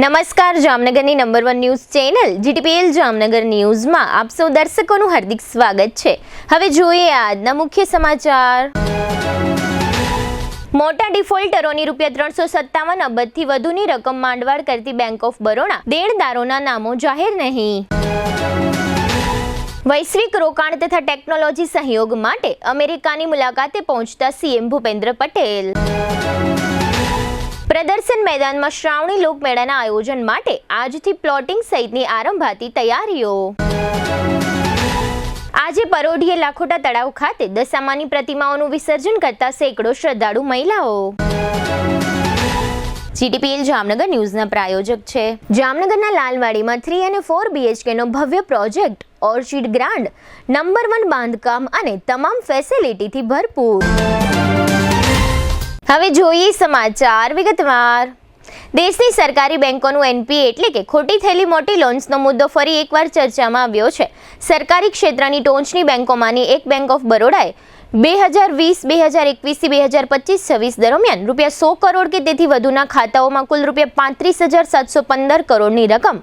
નમસ્કાર, જામનગરની number 1 news channel GTPL Jamnagar ન્યૂઝમાં આપ સૌ દર્શકોનું હાર્દિક સ્વાગત છે। હવે જોઈએ આજના મુખ્ય સમાચાર। મોટા ડિફોલ્ટરોની ₹357 અબજથી વધુની રકમ માંડવાળ કરતી બેંક ઓફ બરોડા, દેણદારોના નામો જાહેર નહીં। વૈશ્વિક રોકાણ તથા ટેકનોલોજી સહયોગ માટે અમેરિકાની મુલાકાતે પહોંચતા સીએમ ભૂપેન્દ્ર પટેલ। પ્રદર્શન મેદાનમાં શ્રાવણી લોકમેળાના આયોજન માટે આજથી પ્લોટિંગ સહિતની આરંભાતી તૈયારીઓ। આજે પરોઢિયે લાખોટા તળાવ ખાતે દશામાની પ્રતિમાઓનું વિસર્જન કરતા સેંકડો શ્રદ્ધાળુ મહિલાઓ। જીટીપીએલ જામનગર ન્યૂઝના પ્રાયોજક છે જામનગરના લાલવાડીમાં 3 અને 4 BHKનો ભવ્ય પ્રોજેક્ટ ઓર્ચિડ ગ્રાન્ડ નંબર 1 બાંધકામ અને તમામ ફેસિલિટીથી ભરપૂર। હવે જોઈએ સમાચાર વિગતવાર। દેશની સરકારી બેંકોનું એનપીએ એટલે કે ખોટી થયેલી મોટી લોન્સનો મુદ્દો ફરી એકવાર ચર્ચામાં આવ્યો છે। સરકારી ક્ષેત્રની ટોચની બેંકોમાંની એક બેંક ઓફ બરોડાએ 2020-2021 થી 2025-26 દરમિયાન ₹100 કરોડ કે તેથી વધુના ખાતાઓમાં કુલ ₹35,715 કરોડની રકમ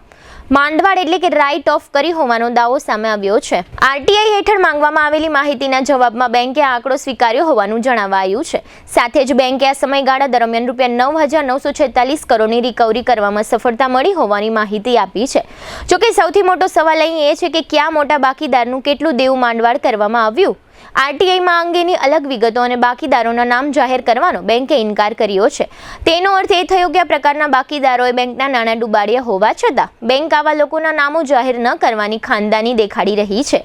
માંડવાળ એટલે કે રાઇટ ઓફ કરી હોવાનો દાવો સામે આવ્યો છે। આરટીઆઈ હેઠળ માંગવામાં આવેલી માહિતીના જવાબમાં બેંકે આ આંકડો સ્વીકાર્યો હોવાનું જણાવાયું છે। સાથે જ બેંકે આ સમયગાળા દરમિયાન ₹9,946 કરોડની રિકવરી કરવામાં સફળતા મળી હોવાની માહિતી આપી છે। જોકે સૌથી મોટો સવાલ અહીં એ છે કે ક્યાં મોટા બાકીદારનું કેટલું દેવું માંડવાળ કરવામાં આવ્યું। આરટીઆઈમાં અંગેની અલગ વિગતો અને બાકીદારોના નામ જાહેર કરવાનો બેંકે ઇનકાર કર્યો છે। તેનો અર્થ એ થયો કે આ પ્રકારના બાકીદારોએ બેંકના નાણાં ડૂબાડ્યા હોવા છતાં બેંક આવા લોકોના નામો જાહેર ન કરવાની ખાનદાની દેખાડી રહી છે।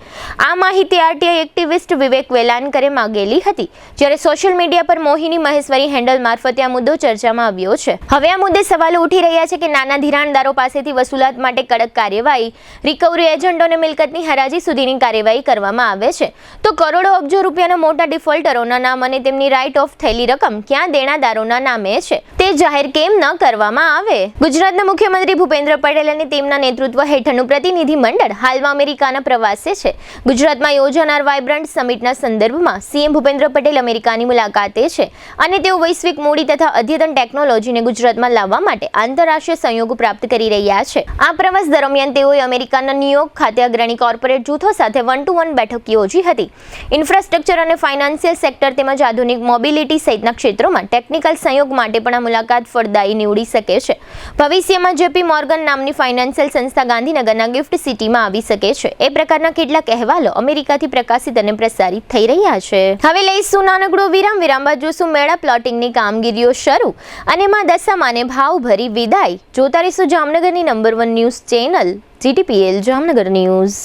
આ માહિતી આરટીઆઈ એક્ટિવિસ્ટ વિવેક વેલાનકરે માંગેલી હતી, જ્યારે સોશિયલ મીડિયા પર મોહિની મહેશ્વરી હેન્ડલ મારફતે આ મુદ્દો ચર્ચામાં આવ્યો છે। હવે આ મુદ્દે સવાલો ઉઠી રહ્યા છે કે નાના ધિરાણદારો પાસેથી વસૂલાત માટે કડક કાર્યવાહી, રિકવરી એજન્ટો અને મિલકતની હરાજી સુધીની કાર્યવાહી કરવામાં આવે છે તો કરોડો અબજો રૂપિયાના મોટા ડિફોલ્ટરોના નામ અને તેમની રાઇટ ઓફ થયેલી રકમ ક્યાં દેણાદારોના નામે છે તે જાહેર કેમ ન કરવામાં આવે। ગુજરાતના મુખ્યમંત્રી ભૂપેન્દ્ર પટેલ અને તેમના નેતૃત્વ હેઠળનું પ્રતિનિધિ મંડળ હાલમાં અમેરિકાના પ્રવાસે છે। ગુજરાતમાં યોજાનાર વાઇબ્રન્ટ સમિટના સંદર્ભમાં સીએમ ભૂપેન્દ્ર પટેલ અમેરિકાની મુલાકાતે છે અને તેઓ વૈશ્વિક મૂડી તથા અદ્યતન ટેકનોલોજીને ગુજરાતમાં લાવવા માટે આંતરરાષ્ટ્રીય સહયોગ પ્રાપ્ત કરી રહ્યા છે। આ પ્રવાસ દરમિયાન તેઓએ અમેરિકાના ન્યુયોર્ક ખાતે અગ્રણી કોર્પોરેટ જૂથો સાથે 1-to-1 બેઠક યોજી હતી। ઇન્ફ્રાસ્ટ્રક્ચર અને ફાઇનાન્શિયલ સેક્ટર તેમજ આધુનિક મોબિલિટી સહિતના ક્ષેત્રોમાં ટેકનિકલ સહયોગ માટે પણ આ મુલાકાત ફળદાયી નીવડી શકે છે। ભવિષ્યમાં જેપી મોર્ગન નામની ફાઇનાન્શિયલ સંસ્થા ગાંધીનગરના ગિફ્ટ સિટીમાં આવી શકે છે। એ પ્રકારના કેટલાક અહેવાલો અમેરિકાથી પ્રકાશિત અને પ્રસારિત થઈ રહ્યા છે। હવે લઈશું નાનકડો વિરામ બાદ જોશું મેળા પ્લોટિંગની કામગીરીઓ શરૂ અને માં દશામાને ભાવ ભરી વિદાય। જોતા રહીશું જામનગરની number 1 news channel GTPL Jamnagar news.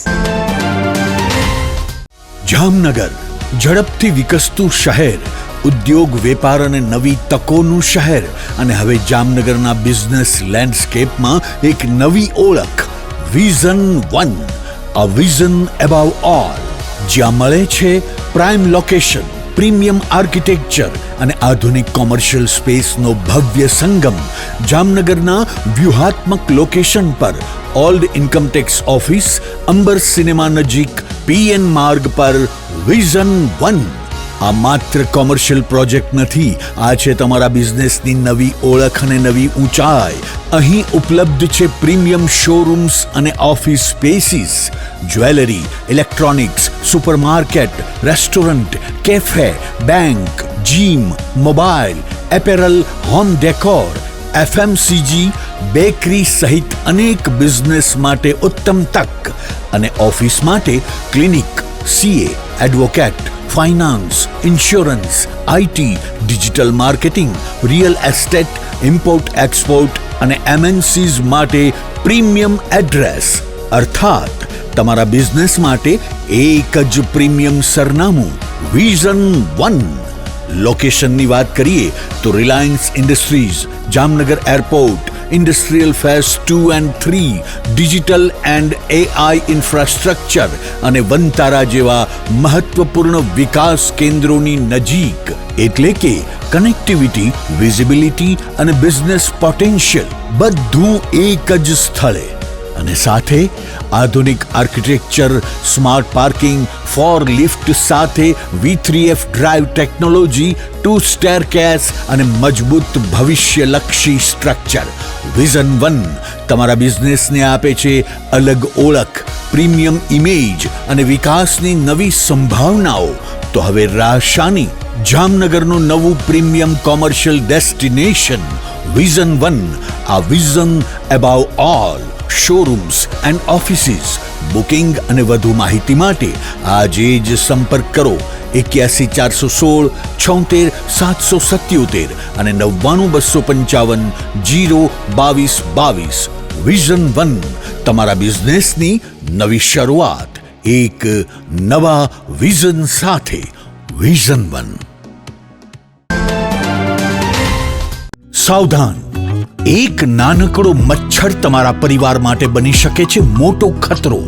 Jamnagar ઝડપથી વિકસતું શહેર, ઉદ્યોગ વેપાર અને નવી તકોનું શહેર અને હવે જામનગરના બિઝનેસ લેન્ડસ્કેપમાં એક નવી ઓળખ વિઝન 1, અ વિઝન અબાવ ઓલ, જ્યાં મળે છે પ્રાઇમ લોકેશન, પ્રીમિયમ આર્કિટેક્ચર અને આધુનિક કોમર્શિયલ સ્પેસનો ભવ્ય સંગમ। જામનગરના વ્યૂહાત્મક લોકેશન પર old income tax office, Amber cinema નજીક પીએન માર્ગ પર વિઝન 1। આ માત્ર કોમર્શિયલ પ્રોજેક્ટ નથી, આ છે તમારા બિઝનેસની નવી ઓળખ અને નવી ઊંચાઈ। અહીં ઉપલબ્ધ છે પ્રીમિયમ શોરૂમ્સ અને office spaces, jewellery, electronics, supermarket, restaurant, cafe, bank, gym, mobile, apparel, home decor, FMCG, bakery સહિત અનેક બિઝનેસ માટે ઉત્તમ તક અને ઓફિસ માટે clinic, CA, advocate, finance, insurance, IT, digital marketing, real estate, import export અને એમએનસીઝ માટે પ્રીમિયમ એડ્રેસ, અર્થાત તમારા બિઝનેસ માટે એક જ પ્રીમિયમ સરનામું વિઝન 1। લોકેશનની વાત કરીએ તો Reliance industries, Jamnagar airport, industrial phase 2 and 3, digital and AI infrastructure અને વનતારા જેવા મહત્વપૂર્ણ વિકાસ કેન્દ્રોની નજીક, એટલે કે કનેક્ટિવિટી, વિઝિબિલિટી અને બિઝનેસ પોટેન્શિયલ બધું એક જ સ્થળે। અને સાથે આધુનિક આર્કિટેક્ચર, સ્માર્ટ પાર્કિંગ, 4 લિફ્ટ સાથે V3F ડ્રાઈવ ટેકનોલોજી, 2 સ્ટેરકેસ અને મજબૂત ભવિષ્યલક્ષી સ્ટ્રક્ચર. વિઝન 1 તમારા બિઝનેસને આપે છે અલગ ઓળખ, પ્રીમિયમ ઇમેજ અને વિકાસની નવી સંભાવનાઓ. તો હવે રાહ શાની? જામનગરનું નવું પ્રીમિયમ કોમર્શિયલ ડેસ્ટિનેશન વિઝન 1. આ vision અબાવ all showrooms and offices. Booking અને વધુ માહિતી માટે આજે જ સંપર્ક કરો 81 416 76 777 અને 99 255 022 22. વિઝન 1 તમારા બિઝનેસની નવી શરૂઆત એક નવા વિઝન સાથે. વિઝન 1. સાવધાન, એક નાનકડો મચ્છર તમારા પરિવાર માટે બની શકે છે મોટો ખતરો.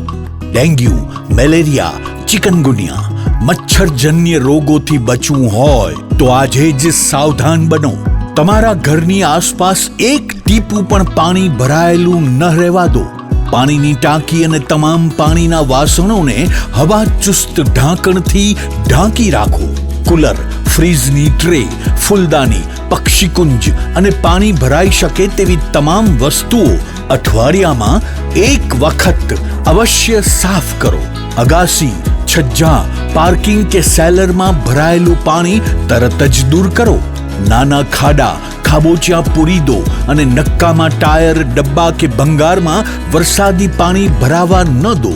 ડેન્ગ્યુ, મેલેરિયા, ચિકનગુનિયા, મચ્છરજન્ય રોગોથી બચવું હોય તો આજે જ સાવધાન બનો. તમારા ઘરની આસપાસ એક ટીપું પણ પાણી ભરાયેલું ન રહેવા દો. પાણીની ટાંકી અને તમામ પાણીના વાસણોને હવાચુસ્ત ઢાંકણથી ઢાંકી રાખો. કુલર, ફ્રીજની ટ્રે, ફૂલદાની, પક્ષીકુંજ અને પાણી ભરાઈ શકે તેવી તમામ વસ્તુઓ અઠવાડિયામાં એક વખત અવશ્ય સાફ કરો. અગાસી, છજ્જા, પાર્કિંગ કે સેલરમાં ભરાયેલું પાણી તરત જ દૂર કરો. નાના ખાડા, ખાબોચિયા પૂરી દો અને નક્કામાં ટાયર, ડબ્બા કે ભંગારમાં વરસાદી પાણી ભરાવા ન દો.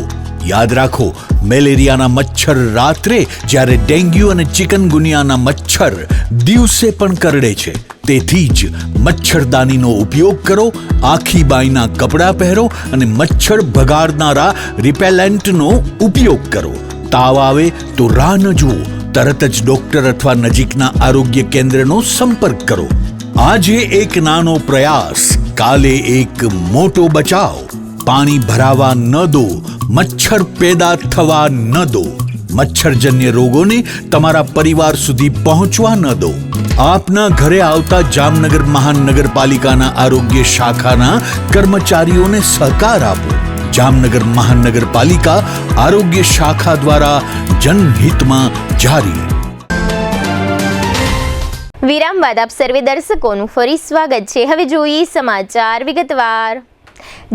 યાદ રાખો, મેલેરિયાના મચ્છર રાત્રે જ્યારે ડેન્ગ્યુ અને ચિકનગુનિયાના મચ્છર દિવસે પણ કરડે છે. તેથી જ મચ્છરદાનીનો ઉપયોગ કરો, આખી બાઈના કપડાં પહેરો અને મચ્છર ભગાડનારા રિપેલેન્ટનો ઉપયોગ કરો. તાવ આવે તો રાહ ન જુઓ, તરત જ ડોક્ટર અથવા નજીકના આરોગ્ય કેન્દ્રનો સંપર્ક કરો. આજે એક નાનો પ્રયાસ, કાલે એક મોટો બચાવ. પાણી ભરાવા ન દો, મચ્છર પેદા થવા ન દો. મચ્છરજન્ય રોગોને તમારા પરિવાર સુધી પહોંચવા ન દો. આપના ઘરે આવતા જામનગર મહાનગરપાલિકાના આરોગ્ય શાખાના કર્મચારીઓને સહકાર આપો. જામનગર મહાનગરપાલિકા આરોગ્ય શાખા દ્વારા જનહિતમાં જારી. વિરામ બાદ આપ સર્વે દર્શકોનું ફરી સ્વાગત છે. હવે જોઈએ સમાચાર વિગતવાર.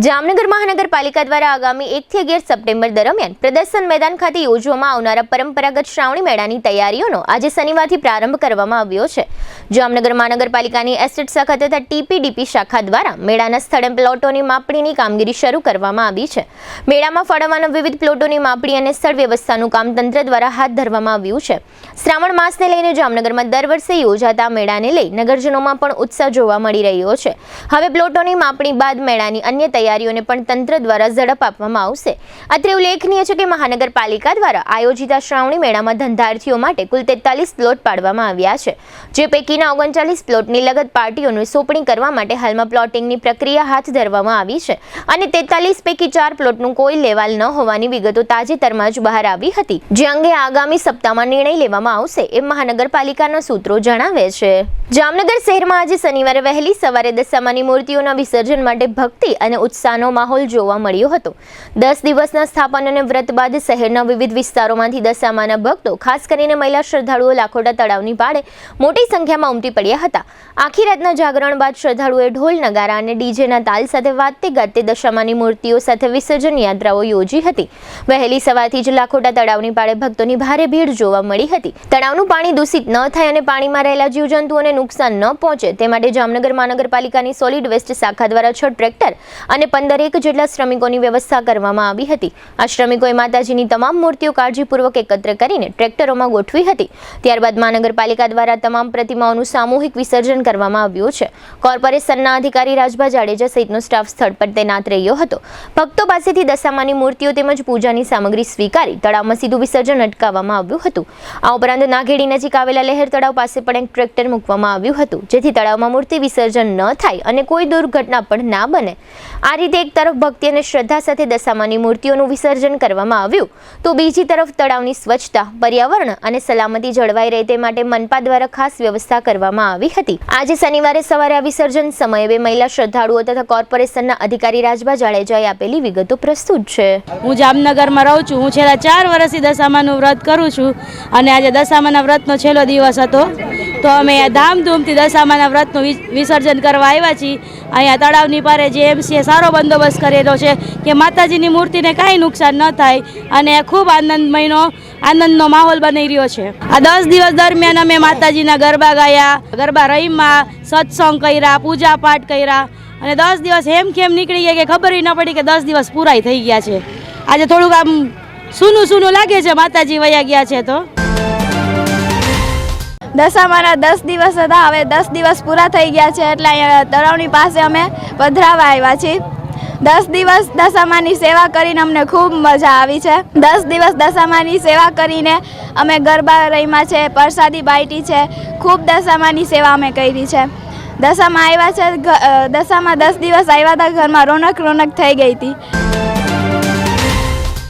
જામનગર મહાનગરપાલિકા દ્વારા આગામી 1 થી 11 સપ્ટેમ્બર દરમિયાન પ્રદર્શન મેદાન ખાતે યોજવામાં આવનારા પરંપરાગત શ્રાવણી મેળાની તૈયારીઓનો આજે શનિવારથી પ્રારંભ કરવામાં આવ્યો છે. જામનગર મહાનગરપાલિકાની એસ્ટેટ શાખા તથા TPDP શાખા દ્વારા મેળાના સ્થળે પ્લોટોની માપણીની કામગીરી શરૂ કરવામાં આવી છે. મેળામાં ફાળવવાના વિવિધ પ્લોટોની માપણી અને સ્થળ વ્યવસ્થાનું કામ તંત્ર દ્વારા હાથ ધરવામાં આવ્યું છે. શ્રાવણ માસને લઈને જામનગરમાં દર વર્ષે યોજાતા મેળાને લઈ નગરજનોમાં પણ ઉત્સાહ જોવા મળી રહ્યો છે. હવે પ્લોટોની માપણી બાદ મેળાની અન્ય તૈયારીઓને પણ તંત્ર દ્વારા ઝડપ આપવામાં આવશે. અત્રે ઉલ્લેખનીય છે કે મહાનગરપાલિકા દ્વારા આયોજિત શ્રાવણી મેળામાં ધંધાર્થીઓ માટે કુલ 43 પ્લોટ પાડવામાં આવ્યા છે. જે પૈકીના 39 પ્લોટની લગત પાર્ટીઓને સોંપણી કરવા માટે હાલમાં પ્લોટિંગની પ્રક્રિયા હાથ ધરવામાં આવી છે અને 43 પૈકી 4 પ્લોટનું કોઈ લેવાલ ન હોવાની વિગતો તાજેતરમાં જ બહાર આવી હતી, જે અંગે આગામી સપ્તાહમાં નિર્ણય લેવામાં આવશે એમ મહાનગરપાલિકાના સૂત્રો જણાવે છે. જામનગર શહેરમાં આજે શનિવારે વહેલી સવારે દશામાની મૂર્તિઓના વિસર્જન માટે ભક્તિ અને ઉત્સાહનો માહોલ જોવા મળ્યો હતો. 10 દિવસના સ્થાપન અને વ્રત બાદ શહેરના વિવિધ વિસ્તારોમાંથી દશામાના ભક્તો, ખાસ કરીને મહિલા શ્રદ્ધાળુઓ લાખોટા તળાવની પાળે મોટી સંખ્યામાં ઉમટી પડ્યા હતા. આખી રાતના જાગરણ બાદ શ્રદ્ધાળુઓએ ઢોલ, નગારા અને ડીજેના તાલ સાથે વાજતે ગાજતે દશામાની મૂર્તિઓ સાથે વિસર્જન યાત્રાઓ યોજી હતી. વહેલી સવારથી જ લાખોટા તળાવની પાળે ભક્તોની ભારે ભીડ જોવા મળી હતી. તળાવનું પાણી દૂષિત ન થાય અને પાણીમાં રહેલા જીવજંતુઓને નુકસાન ન પહોંચે તે માટે જામનગર મહાનગરપાલિકાની સોલિડ વેસ્ટ શાખા દ્વારા 6 ટ્રેક્ટર અને 15 જેટલા શ્રમિકોની વ્યવસ્થા કરવામાં આવી હતી. આ શ્રમિકોએ માતાજીની તમામ મૂર્તિઓ કાળજીપૂર્વક એકત્ર કરીને ટ્રેક્ટરોમાં ગોઠવી હતી. ત્યારબાદ મહાનગરપાલિકા દ્વારા તમામ પ્રતિમાઓનું સામૂહિક વિસર્જન કરવામાં આવ્યું છે. કોર્પોરેશનના અધિકારી રાજભા જાડેજા સહિતનો સ્ટાફ સ્થળ પર તૈનાત રહ્યો હતો. ભક્તો પાસેથી દશામાની મૂર્તિઓ તેમજ પૂજાની સામગ્રી સ્વીકારી તળાવમાં સીધું વિસર્જન અટકાવવામાં આવ્યું હતું. આ ઉપરાંત નાગેડી નજીક આવેલા લહેર તળાવ પાસે પણ એક ટ્રેક્ટર મૂકવામાં આવ્યું હતું, જેથી તળાવમાં મૂર્તિ વિસર્જન ન થાય અને કોઈ દુર્ઘટના પણ ના બને આ રીતે એક તરફ ભક્તિ અને શ્રદ્ધા સાથે દશામાની મૂર્તિઓનું વિસર્જન કરવામાં આવ્યું તો બીજી તરફ તળાવની સ્વચ્છતા, પર્યાવરણ અને સલામતી જળવાઈ રહે તે માટે મનપા દ્વારા ખાસ વ્યવસ્થા કરવામાં આવી હતી. આજે શનિવારે સવારે આ વિસર્જન સમયે 2 મહિલા શ્રદ્ધાળુઓ તથા કોર્પોરેશનના અધિકારી રાજભા જાડેજાએ આપેલી વિગતો પ્રસ્તુત છે. હું જામનગરમાં રહું છું. હું છેલ્લા 4 વર્ષથી દશામાનું વ્રત કરું છું અને આજે દશામાના વ્રતનો છેલ્લો દિવસ હતો તો અમે ધામધૂમથી દશામાના વ્રતનું વિસર્જન કરવા આવ્યા છીએ. અહીંયા તળાવની પારે જેએમસીએ સારો બંદોબસ્ત કરેલો છે કે માતાજીની મૂર્તિને કાંઈ નુકસાન ન થાય અને ખૂબ આનંદનો માહોલ બની રહ્યો છે. આ 10 દિવસ દરમિયાન અમે માતાજીના ગરબા ગાયા, ગરબા રહીમાં, સત્સંગ કર્યા, પૂજા પાઠ કર્યા અને 10 દિવસ હેમખેમ નીકળી ગયા કે ખબર ન પડી કે 10 દિવસ પૂરાઈ થઈ ગયા છે. આજે થોડુંક આમ સૂનું લાગે છે, માતાજી વયા ગયા છે. તો દશામાના 10 દિવસ હતા, હવે 10 દિવસ પૂરા થઈ ગયા છે એટલે અહીંયા તળાવની પાસે અમે પધરાવા આવ્યા છીએ. 10 દિવસ દશામાની સેવા કરીને અમને ખૂબ મજા આવી છે. 10 દિવસ દશામાની સેવા કરીને અમે ગરબા રહીમાં છે, પ્રસાદી બાઈટી છે, ખૂબ દશામાની સેવા અમે કરી છે. દશામાં આવ્યા છે, દશામાં 10 દિવસ આવ્યા હતા, ઘરમાં રોનક થઈ ગઈ હતી.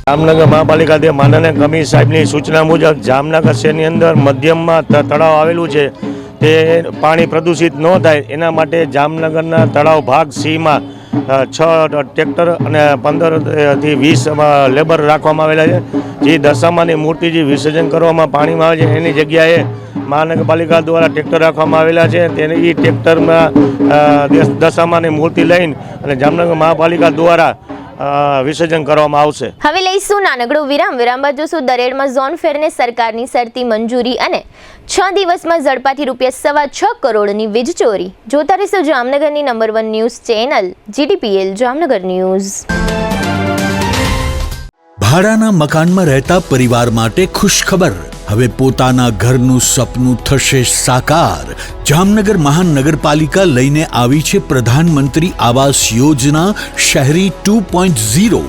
જામનગર મહાપાલિકા તે માનનીય કમિશનર સાહેબની સૂચના મુજબ જામનગર શહેરની અંદર મધ્યમમાં તળાવ આવેલું છે તે પાણી પ્રદૂષિત ન થાય એના માટે જામનગરના તળાવ ભાગ સીમાં 6 ટ્રેક્ટર અને 15થી 20 લેબર રાખવામાં આવેલા છે. જે દશામાની મૂર્તિ જે વિસર્જન કરવામાં પાણીમાં આવે છે એની જગ્યાએ મહાનગરપાલિકા દ્વારા ટ્રેક્ટર રાખવામાં આવેલા છે. તેને એ ટ્રેક્ટરમાં દશામાની મૂર્તિ લઈને અને જામનગર મહાપાલિકા દ્વારા વિસર્જન કરવામાં આવશે. હવે લઈશું નાનકડું વિરામ બાદ જોશું દરેડમાં ઝોન ફેરને સરકારની શરતી મંજૂરી અને 6 દિવસમાં ઝડપાથી ₹6.25 કરોડની વીજ ચોરી. જોતા રહીશું જામનગરની number 1 news channel GTPL Jamnagar news. ભાડાના મકાનમાં રહેતા પરિવાર માટે ખુશખબર. હવે પોતાના ઘરનું સપનું થશે સાકાર. જામનગર મહાનગરપાલિકા લઈને આવી છે પ્રધાનમંત્રી આવાસ યોજના શહેરી 2.0.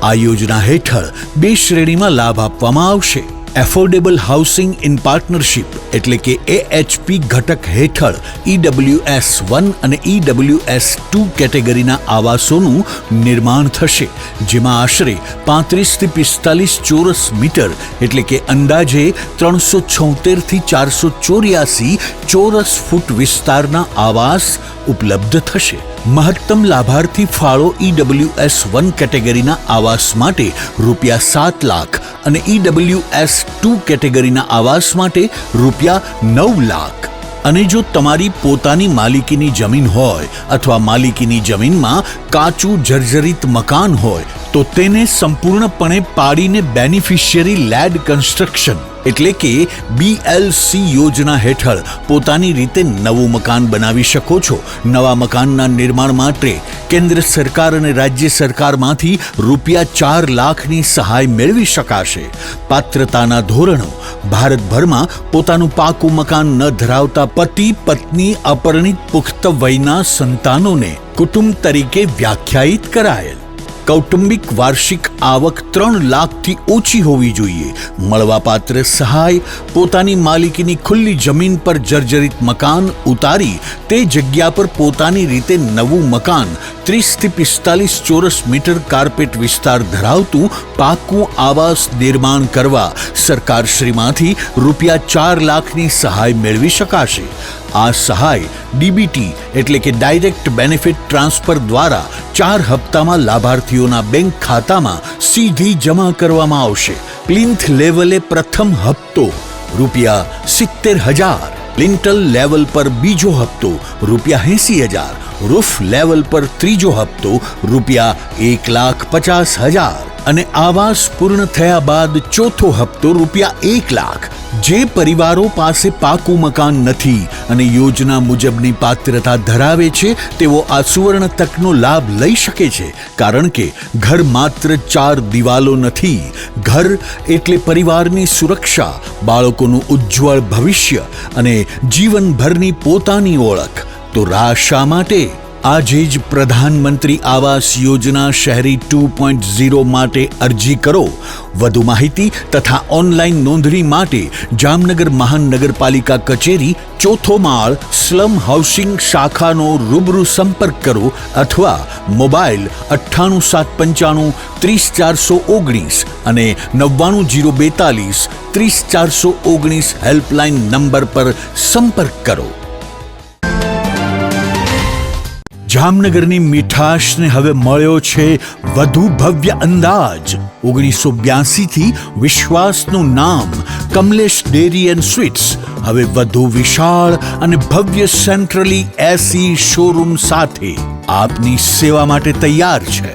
આ યોજના હેઠળ 2 શ્રેણીમાં લાભ આપવામાં આવશે. એફોર્ડેબલ હાઉસિંગ ઇન પાર્ટનરશિપ એટલે કે AHP ઘટક હેઠળ EWS 1 અને EWS 2 કેટેગરીના આવાસોનું નિર્માણ થશે, જેમાં આશરે 35 થી 45 ચોરસ મીટર એટલે કે અંદાજે 376 થી 484 ચોરસ ફૂટ વિસ્તારના આવાસ ઉપલબ્ધ થશે. મહત્તમ લાભાર્થી ફાળો EWS 1 કેટેગરીના આવાસ માટે ₹7 લાખ અને EWS 2 કેટેગરીના આવાસ માટે ₹9 લાખ. અને જો તમારી પોતાની માલિકીની જમીન હોય અથવા માલિકીની જમીનમાં કાચું જર્જરિત મકાન હોય તો તેને સંપૂર્ણપણે પાડીને બેનિફિશિયરી લેડ કન્સ્ટ્રક્શન એટલે કે BLC યોજના હેઠળ પોતાની રીતે નવું મકાન બનાવી શકો છો. નવા મકાનના નિર્માણ માટે કેન્દ્ર સરકાર અને રાજ્ય સરકારમાંથી ₹4 લાખની સહાય મેળવી શકાશે. પાત્રતાના ધોરણો: ભારતભરમાં પોતાનું પાકું મકાન ન ધરાવતા પતિ પત્ની અપરિણિત પુખ્ત વયના સંતાનોને કુટુંબ તરીકે વ્યાખ્યાયિત કરાયેલ. કૌટુંબિક વાર્ષિક આવક 3 લાખથી ઓછી હોવી જોઈએ. મળવાપાત્ર સહાય: પોતાની માલિકીની ખુલ્લી જમીન પર જર્જરિત મકાન ઉતારી તે જગ્યા પર પોતાની રીતે નવું મકાન 30 થી 45 ચોરસ મીટર કાર્પેટ વિસ્તાર ધરાવતું પાકું આવાસ નિર્માણ કરવા સરકારશ્રીમાંથી ₹4 લાખની સહાય મેળવી શકાશે. આ સહાય DBT એટલે કે ડાયરેક્ટ બેનિફિટ ટ્રાન્સફર દ્વારા 4 હપ્તામાં લાભાર્થીઓના બેંક ખાતામાં સીધી જમા કરવામાં આવશે. પ્લિન્થ લેવલે પ્રથમ હપ્તો ₹70,000, લિન્ટલ લેવલ પર બીજો હપ્તો ₹80,000, રૂફ લેવલ પર ત્રીજો હપ્તો ₹1,50,000 અને આવાસ પૂર્ણ થયા બાદ ચોથો હપ્તો ₹1 લાખ. જે પરિવારો પાસે પાકું મકાન નથી અને યોજના મુજબની પાત્રતા ધરાવે છે તેઓ આ સુવર્ણ તકનો લાભ લઈ શકે છે, કારણ કે ઘર માત્ર 4 દિવાલો નથી. ઘર એટલે પરિવારની સુરક્ષા, બાળકોનું ઉજ્જવળ ભવિષ્ય અને જીવનભરની પોતાની ઓળખ. તો રાહ શા માટે? આજે જ પ્રધાનમંત્રી આવાસ યોજના શહેરી 2.0 માટે અરજી કરો. વધુ માહિતી તથા ઓનલાઈન નોંધણી માટે જામનગર મહાનગરપાલિકા કચેરી, ચોથો માળ, સ્લમ હાઉસિંગ શાખાનો રૂબરૂ સંપર્ક કરો અથવા મોબાઈલ 98 795 30 419 અને 99 042 30 419 હેલ્પલાઇન નંબર પર સંપર્ક કરો. જામનગરની મીઠાશને હવે મળ્યો છે વધુ ભવ્ય અંદાજ. 1982 થી વિશ્વાસનું નામ કમલેશ ડેરી એન્ડ સ્વીટ્સ હવે વધુ વિશાળ અને ભવ્ય સેન્ટ્રલી એસી શોરૂમ સાથે આપની સેવા માટે તૈયાર છે.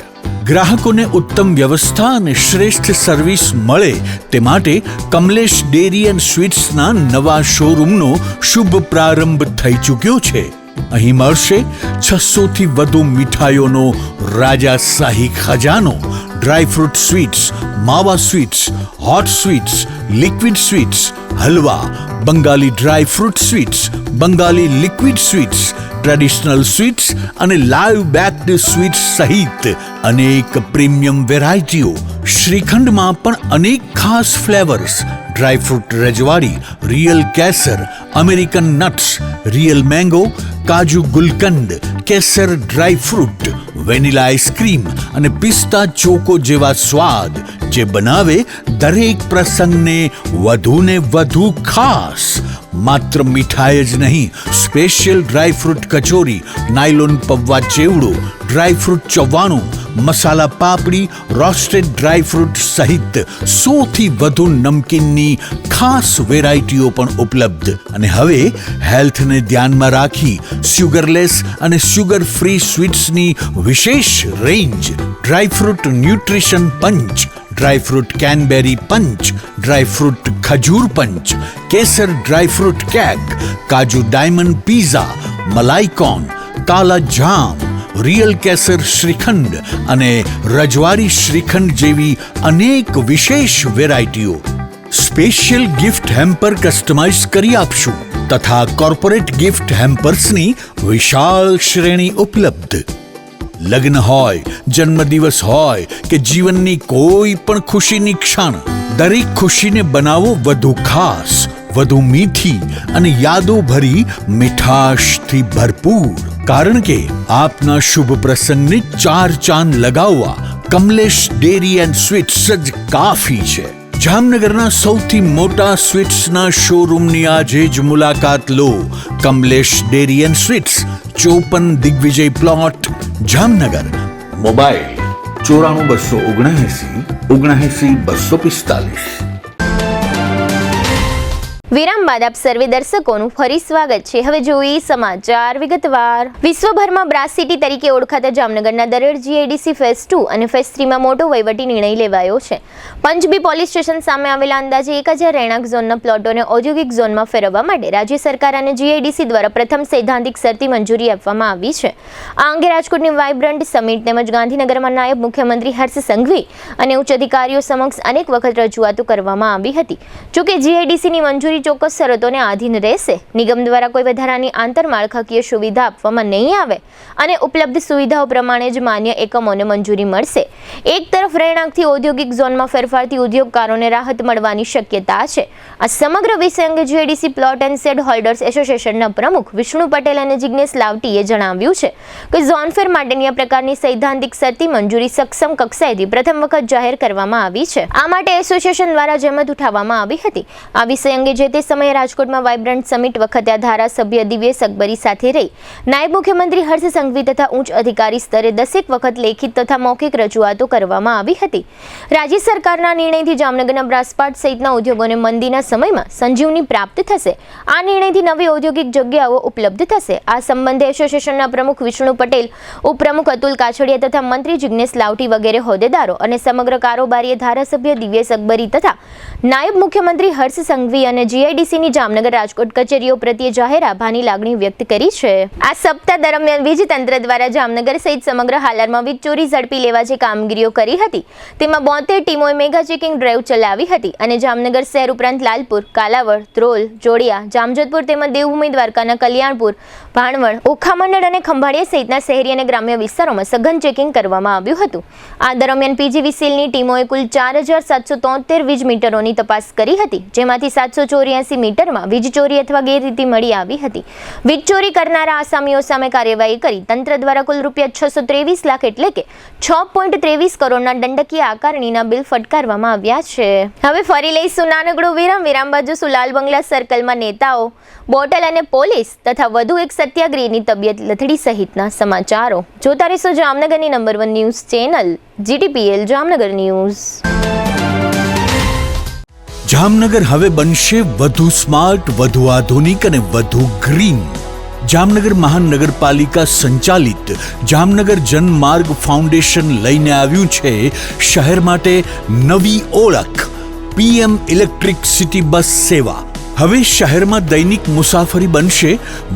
ગ્રાહકોને ઉત્તમ વ્યવસ્થા અને શ્રેષ્ઠ સર્વિસ મળે તે માટે કમલેશ ડેરી એન્ડ સ્વીટ્સના નવા શોરૂમનો શુભ પ્રારંભ થઈ ચૂક્યો છે. અહીં મળશે 600 થી વધુ મીઠાઈઓનો રાજાશાહી ખજાનો, ડ્રાયફ્રૂટ સ્વીટ્સ, માવા sweets, hot sweets, liquid sweets, halwa, Bengali dry fruit sweets, Bengali liquid sweets, traditional sweets અને લાઈવ બેક્ડ સ્વીટ્સ સહિત અનેક પ્રીમિયમ વેરાયટીઓ. શ્રીખંડમાં પણ અનેક ખાસ ફ્લેવર્સ, ડ્રાયફ્રૂટ રજવાડી, રિયલ કેસર, અમેરિકન નટ્સ, રિયલ મેંગો, કાજુ ગુલકંદ, કેસર ડ્રાયફ્રૂટ, વેનીલા આઈસ્ક્રીમ અને પિસ્તા ચોકો જેવા સ્વાદ જે બનાવે દરેક પ્રસંગને વધુને વધુ ખાસ. માત્ર મીઠાઈ જ નહીં, સ્પેશિયલ ડ્રાયફ્રૂટ કચોરી, નાયલોન પૌવા ચેવડો, ડ્રાયફ્રૂટ ચવાણું, મસાલા પાપડી, રોસ્ટેડ ડ્રાયફ્રૂટ સહિત 100 થી વધુ નમકીનની ખાસ વેરાયટીઓ પણ ઉપલબ્ધ. અને હવે હેલ્થને ધ્યાનમાં રાખી સુગરલેસ અને સુગર ફ્રી સ્વીટ્સની વિશેષ રેન્જ. ડ્રાયફ્રૂટ ન્યુટ્રિશન પંચ, ડ્રાયફ્રૂટ કેનબેરી પંચ, ડ્રાયફ્રૂટ ખજૂર પંચ, કેસર ડ્રાયફ્રૂટ કેક, કાજુ ડાયમંડ પીઝા, મલાઈકોન, કાલા જામ, રિયલ કેસર શ્રીખંડ અને રજવાડી શ્રીખંડ જેવી અનેક વિશેષ વેરાયટીઓ. સ્પેશિયલ ગિફ્ટ હેમ્પર કસ્ટમાઇઝ કરી આપશું તથા કોર્પોરેટ ગિફ્ટ હેમ્પર્સની વિશાળ શ્રેણી ઉપલબ્ધ. લગ્ન હોય, જન્મદિવસ હોય કે જીવનની કોઈ પણ ખુશીની ક્ષણ, દરેક ખુશીને બનાવો વધુ ખાસ, વધુ મીઠી અને યાદો ભરી મીઠાશથી ભરપૂર. કારણ કે આપના શુભ પ્રસંગને 4 ચાંદ લગાવવા કમલેશ ડેરી એન્ડ સ્વીટ્સ જ કાફી છે. જામનગરના સૌથી મોટા સ્વીટ્સના શોરૂમની આજે જ મુલાકાત લો. Kamlesh dairy and sweets, 54 Digvijay plot, Jamnagar. Mobile 94 279 245. વિરામ બાદ આપ સર્વે દર્શકોનું ફરી સ્વાગત છે. હવે જોઈએ સમાચાર વિગતવાર. વિશ્વભરમાં બ્રાસ સિટી તરીકે ઓળખાતા જામનગરના દરેડ જીઆઈડીસી ફેઝ 2 અને ફેઝ 3માં મોટો વહીવટી નિર્ણય લેવાયો છે. પંચબી પોલીસ સ્ટેશન સામે આવેલા અંદાજે 1000 રહેણાંક ઝોનના પ્લોટોને ઔદ્યોગિક ઝોનમાં ફેરવવા માટે રાજ્ય સરકાર અને જીઆઈડીસી દ્વારા પ્રથમ સૈદ્ધાંતિક શરતી મંજૂરી આપવામાં આવી છે. આ અંગે રાજકોટની વાઇબ્રન્ટ સમિટ તેમજ ગાંધીનગરમાં નાયબ મુખ્યમંત્રી હર્ષ સંઘવી અને ઉચ્ચ અધિકારીઓ સમક્ષ અનેક વખત રજૂઆતો કરવામાં આવી હતી. જોકે જીઆઈડીસીની મંજૂરી ચોક્કસ શરતોને આધીન રહેશે. નિગમ દ્વારા કોઈ વધારાની આંતરમાળખાકીય સુવિધા આપવામાં નહીં આવે અને ઉપલબ્ધ સુવિધાઓ પ્રમાણે જ માન્ય એકમોને મંજૂરી મળશે. એક તરફ રહેણાંકથી ઔદ્યોગિક ઝોનમાં ફેરફારથી ઉદ્યોગકારોને રાહત મળવાની શક્યતા છે. આ સમગ્ર વિષય અંગે GIDC plot and shade holders એસોસિએશનના પ્રમુખ વિષ્ણુ પટેલ અને જિગ્નેશ લાવટીએ જણાવ્યું છે કે ઝોનફેર માટેની આ પ્રકારની સૈદ્ધાંતિક શરતી મંજૂરી સક્ષમ કક્ષાએથી પ્રથમ વખત જાહેર કરવામાં આવી છે. આ માટે એસોસિએશન દ્વારા જહેમત ઉઠાવવામાં આવી હતી. આ વિષય અંગે જે તે સમયે રાજકોટમાં વાઇબ્રન્ટ સમિટ વખતે ધારાસભ્ય દિવ્યેશ અકબરી સાથે રહી નાયબ મુખ્યમંત્રી હર્ષ સંઘવી તથા ઉચ્ચ અધિકારી સ્તરે 10 વખત લેખિત તથા મૌખિક રજૂઆતો કરવામાં આવી હતી. રાજ્ય સરકારના નિર્ણયથી જામનગરના બ્રાસપાટ સહિતના ઉદ્યોગોને મંદીના સમયમાં સંજીવની પ્રાપ્ત થશે. આ નિર્ણયથી નવી ઔદ્યોગિક જગ્યાઓ ઉપલબ્ધ થશે. આ સંબંધે એસોસિએશનના પ્રમુખ વિષ્ણુ પટેલ, ઉપપ્રમુખ અતુલ કાછડિયા તથા મંત્રી જિગ્નેશ લાવટી વગેરે હોદ્દેદારો અને સમગ્ર કારોબારીએ ધારાસભ્ય દિવ્યેશ અકબરી તથા નાયબ મુખ્યમંત્રી હર્ષ સંઘવી અને જીઆઈડીસીની જામનગર રાજકોટ કચેરીઓ પ્રત્યે જાહેર આભારની લાગણી વ્યક્ત કરી છે. આ સપ્તાહ દરમિયાન વીજ તંત્ર દ્વારા જામનગર સહિત સમગ્ર હાલરમાં વીજ ચોરી ઝડપી લેવા જે કામગીરીઓ કરી હતી તેમાં 72 ટીમોએ મેગા ચેકિંગ ડ્રાઈવ ચલાવી હતી અને જામનગર શહેર ઉપરાંત લાલપુર, કાલાવડ, ધ્રોલ, જોડિયા, જામજોધપુર તેમજ દેવભૂમિ દ્વારકાના કલ્યાણપુર, ભાણવડ, ઓખામંડળ અને ખંભાળિયા સહિતના શહેરી અને ગ્રામ્ય વિસ્તારોમાં સઘન ચેકિંગ કરવામાં આવ્યું હતું. આ દરમિયાન પીજીવીસીએલની ટીમોએ કુલ 4773 વીજ મીટરોની તપાસ કરી હતી, જેમાંથી 784 મીટરમાં વીજ ચોરી અથવા ગેરરીતિ મળી આવી હતી. વીજ ચોરી કરનારા આસામીઓ સામે કાર્યવાહી કરી તંત્ર દ્વારા કુલ ₹623 લાખ એટલે કે 6.23 કરોડના દંડકીય આકારણીના બિલ ફટકારવામાં આવ્યા છે. હવે ફરી લઈશું નાનકડું વિરામ બાજુ સુલાલ બંગલા સર્કલમાં નેતાઓ, બોટલ અને પોલીસ તથા વધુ એક સત્યાગ્રહીની તબિયત લથડી સહિતના સમાચારો. જોતા રહેશો જામનગરની number 1 news channel GTPL Jamnagar news. Jamnagar હવે બનશે વધુ સ્માર્ટ, વધુ આધુનિક અને વધુ ગ્રીન. જામનગર મહાનગરપાલિકા સંચાલિત જામનગર જનમાર્ગ ફાઉન્ડેશન લઈને આવ્યું છે શહેર માટે નવી ઓળખ, PM ઇલેક્ટ્રિક સિટી બસ સેવા. હવે શહેરમાં દૈનિક મુસાફરી બનશે